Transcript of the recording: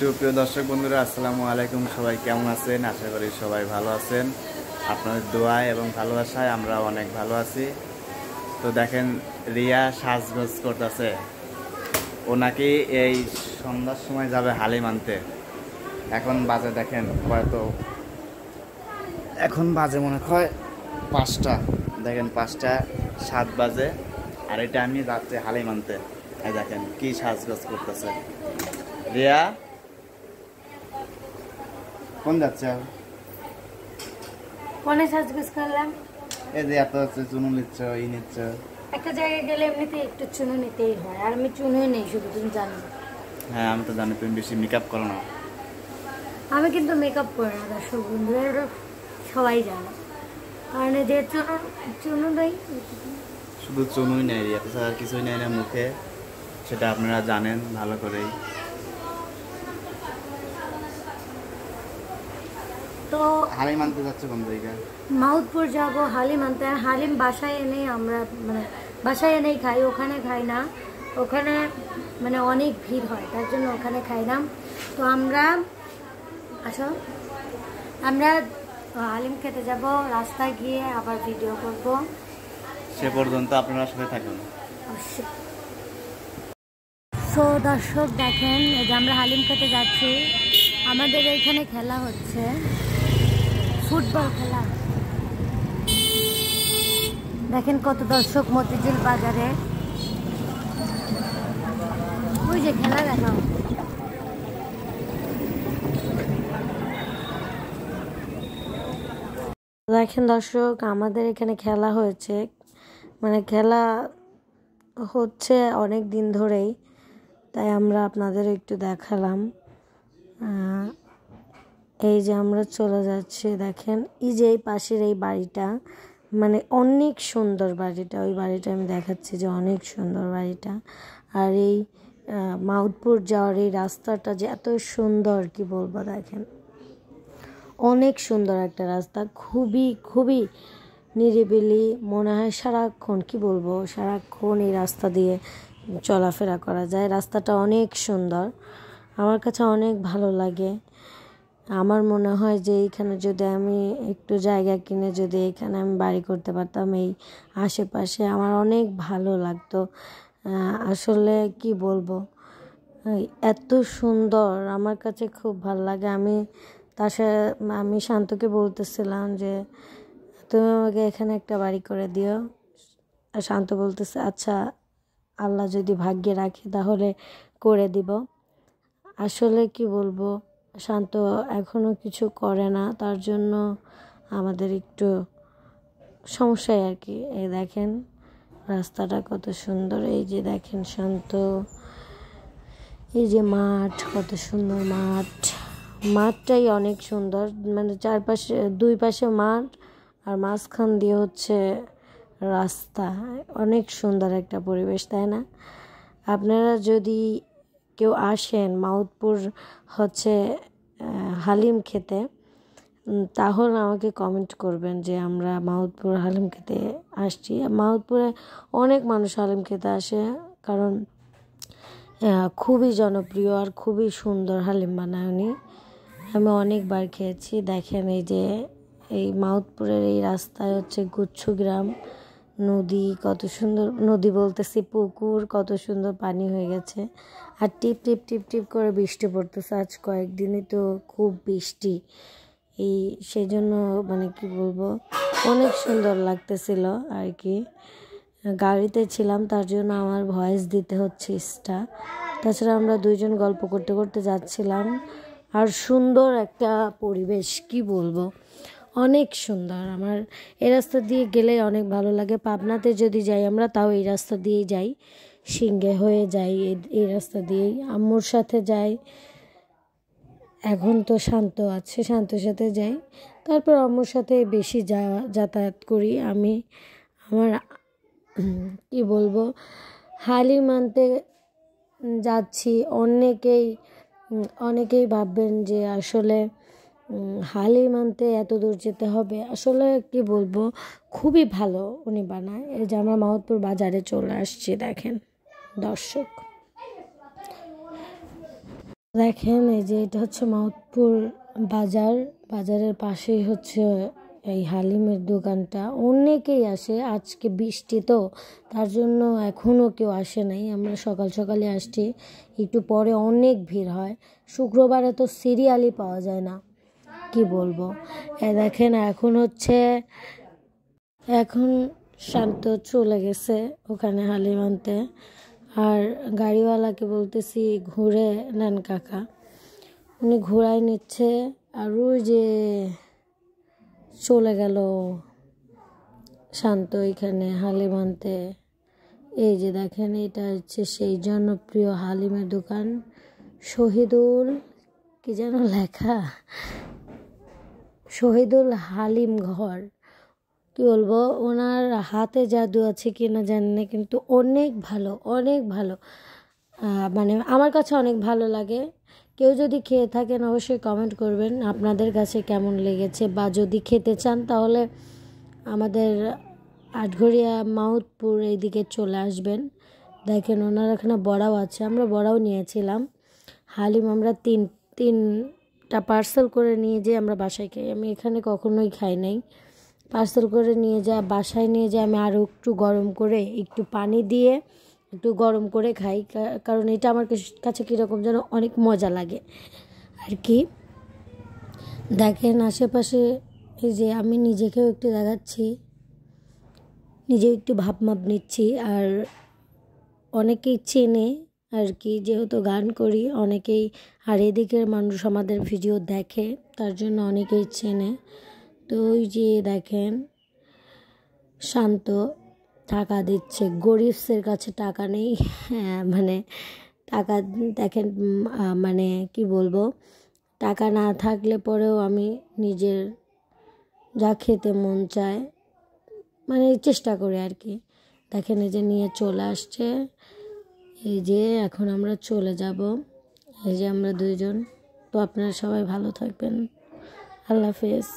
সুপ্রিয় দর্শক বন্ধুরা, আসসালামু আলাইকুম। সবাই কেমন আছেন? আশা করি সবাই ভালো আছেন। আপনাদের দোয়ায় এবং ভালোবাসায় আমরা অনেক ভালো আছি। তো দেখেন, রিয়া সাজগোজ করতেছে। ও নাকি এই সন্ধ্যার সময় যাবে হালিম আনতে। এখন বাজে দেখেন হয়তো, এখন বাজে মনে হয় 5টা। দেখেন 5:07 বাজে, আর এটা আমি যাচ্ছি হালিম আনতে। এই দেখেন কি সাজগোজ করতেছে রিয়া। কোন যাচ্ছে? কোনে সাজগোজ করলাম? এই যে এত হচ্ছে চুনু নিচ্ছ, নিচ্ছ। একটা জায়গায় গেলে এমনিতে একটু চুনো নিতেই হয়, আর আমি চুনোই নেই, শুধু তুমি জানো। হ্যাঁ, আমি তো জানি তুমি বেশি মেকআপ করো না। আমি কিন্তু মেকআপ করি না, দর্শক বন্ধুরা সবাই জানে। কারণ যে চুনো নেই, শুধু চুনুই নেই, এত আর কিছুই নেই না মুখে, সেটা আপনারা জানেন ভালো করেই। তো হালিম আনতে যাচ্ছে কোন জায়গায়? মাউদপুর যাব হালিম আনতে। হালিম বাসায় এনেই আমরা বাসায় এনেই খাই, ওখানে খাই না। ওখানে অনেক ভিড় হয়, তার জন্য ওখানে খাই না। তো আমরা হালিম খেতে যাব, রাস্তায় গিয়ে আবার ভিডিও করব। সে পর্যন্ত আপনারা সাথে থাকুন। সো দর্শক দেখেন, এই যে আমরা হালিম খেতে যাচ্ছি। আমাদের এইখানে খেলা হচ্ছে, ফুটবল খেলা। দেখেন কত দর্শক মতিঝিল বাজারে, ওই যে খেলা দেখাও। দেখেন দর্শক, আমাদের এখানে খেলা হয়েছে, খেলা হচ্ছে অনেক দিন ধরেই, তাই আমরা আপনাদের একটু দেখালাম। এই যে আমরা চলে যাচ্ছি, দেখেন এই যে এই পাশের এই বাড়িটা, অনেক সুন্দর বাড়িটা। ওই বাড়িটা আমি দেখাচ্ছি যে অনেক সুন্দর বাড়িটা। আর এই মাউদপুর যাওয়ার এই রাস্তাটা যে এত সুন্দর কি বলবো, দেখেন অনেক সুন্দর একটা রাস্তা, খুবই খুবই নিরিবিলি। মনে হয় সারাক্ষণ এই রাস্তা দিয়ে চলাফেরা করা যায়। রাস্তাটা অনেক সুন্দর, আমার কাছে অনেক ভালো লাগে। আমার মনে হয় যে এইখানে যদি আমি একটু জায়গা কিনে যদি এখানে আমি বাড়ি করতে পারতাম এই আশেপাশে, আমার অনেক ভালো লাগতো। আসলে কি বলবো, এত সুন্দর, আমার কাছে খুব ভালো লাগে। আমি শান্তকে বলতেছিলাম যে তুমি আমাকে এখানে একটা বাড়ি করে দিও। আর শান্ত বলতেছে আচ্ছা, আল্লাহ যদি ভাগ্যে রাখে তাহলে করে দিব। আসলে কি বলবো, শান্ত এখনো কিছু করে না, তার জন্য আমাদের একটু সমস্যায় আর কি। এই দেখেন রাস্তাটা কত সুন্দর, এই যে দেখেন শান্ত, এই যে মাঠ, কত সুন্দর মাঠটাই অনেক সুন্দর। চারপাশে দুই পাশে মাঠ, আর মাঝখান দিয়ে হচ্ছে রাস্তা। অনেক সুন্দর একটা পরিবেশ, তাই না? আপনারা যদি কেউ আসেন মাউদপুর হচ্ছে হালিম খেতে, তাহলে আমাকে কমেন্ট করবেন যে আমরা মাউদপুর হালিম খেতে আসছি। মাউদপুরে অনেক মানুষ হালিম খেতে আসে, কারণ খুবই জনপ্রিয় আর খুবই সুন্দর হালিম বানায় উনি। আমি অনেকবার খেয়েছি। দেখেন এই যে এই মাউদপুরের এই রাস্তায় হচ্ছে গুচ্ছ গ্রাম, নদী, কত সুন্দর নদী বলতেছি, পুকুর, কত সুন্দর পানি হয়ে গেছে। আর টিপ টিপ টিপ টিপ করে বৃষ্টি পড়তেছে, আজ কয়েকদিনই তো খুব বৃষ্টি। সেই জন্য কি বলবো, অনেক সুন্দর লাগতেছিল আর কি। গাড়িতে ছিলাম, তার জন্য আমার ভয়েস দিতে হচ্ছে এক্সট্রা। তাছাড়া আমরা দুইজন গল্প করতে করতে যাচ্ছিলাম, আর সুন্দর একটা পরিবেশ, কি বলবো, অনেক সুন্দর। আমার এই রাস্তা দিয়ে গেলে অনেক ভালো লাগে। পাবনাতে যদি যাই আমরা, তাও এই রাস্তা দিয়েই যাই, সিংহে হয়ে যাই, এই রাস্তা দিয়েই আম্মুর সাথে যাই। এখন তো শান্ত আছে, শান্তর সাথে যাই, তারপর আম্মুর সাথে বেশি যাতায়াত করি আমি। আমার কি বলবো, হালিম আনতে যাচ্ছি, অনেকেই ভাববেন যে আসলে হালিম আনতে এত দূর যেতে হবে। আসলে কি বলবো, খুবই ভালো উনি বানায়। এই যে আমরা মাহমুদপুর বাজারে চলে আসছি, দেখেন দর্শক। দেখেন এই যে এটা হচ্ছে মাউতপুর বাজার, বাজারের পাশেই হচ্ছে এই হালিমের দোকানটা। অনেকেই আসে, আজকে বৃষ্টি তো তার জন্য এখনও কেউ আসে নাই, আমরা সকাল সকালে আসছি, একটু পরে অনেক ভিড় হয়। শুক্রবারে তো সিরিয়ালই পাওয়া যায় না, কি বলবো। দেখেন এখন শান্ত চলে গেছে ওখানে হালিম আনতে, আর গাড়িওয়ালাকে বলতেছি ঘুরে নেন কাকা, উনি ঘোরায় নিচ্ছে। আর ওই যে চলে গেল শান্ত এখানে হালিম আনতে। এই যে দেখেন এটা হচ্ছে সেই জনপ্রিয় হালিমের দোকান, শহীদুল কি যেন লেখা, শহীদুল হালিম ঘর। কি বলবো, ওনার হাতে জাদু আছে কি না জানি না, কিন্তু অনেক ভালো, অনেক ভালো। মানে আমার কাছে অনেক ভালো লাগে। কেউ যদি খেয়ে থাকেন অবশ্যই কমেন্ট করবেন আপনাদের কাছে কেমন লেগেছে, বা যদি খেতে চান তাহলে আমাদের আটঘরিয়া মাউতপুর এইদিকে চলে আসবেন। দেখেন ওনার এখানে বড়াও আছে, আমরা বড়াও নিয়েছিলাম। হালিম আমরা তিনটা পার্সেল করে নিয়ে যেয়ে আমরা বাসায় খাই, আমি এখানে কখনোই খাই নাই। পার্সেল করে নিয়ে বাসায় নিয়ে যাই, আমি আরও একটু গরম করে একটু পানি দিয়ে একটু গরম করে খাই, কারণ এটা আমার কাছে কীরকম যেন অনেক মজা লাগে আর কি। দেখেন আশেপাশে এই যে আমি নিজেকেও একটু দেখাচ্ছি, নিজেও একটু ভাবমাপ নিচ্ছি। আর অনেকেই চেনে আর কি, যেহেতু গান করি অনেকেই, আর এদিকের মানুষ আমাদের ভিডিও দেখে তার জন্য অনেকেই চেনে। তো ওই যে দেখেন শান্ত টাকা দিচ্ছে, গরিবদের কাছে টাকা নেই। হ্যাঁ মানে টাকা দেখেন, মানে কি বলবো, টাকা না থাকলে পরেও আমি নিজের যা খেতে মন চায় মানে চেষ্টা করি আর কি। দেখেন এই যে নিয়ে চলে আসছে, এই যে এখন আমরা চলে যাব, এই যে আমরা দুইজন। তো আপনারা সবাই ভালো থাকবেন, আল্লাহ হাফেজ।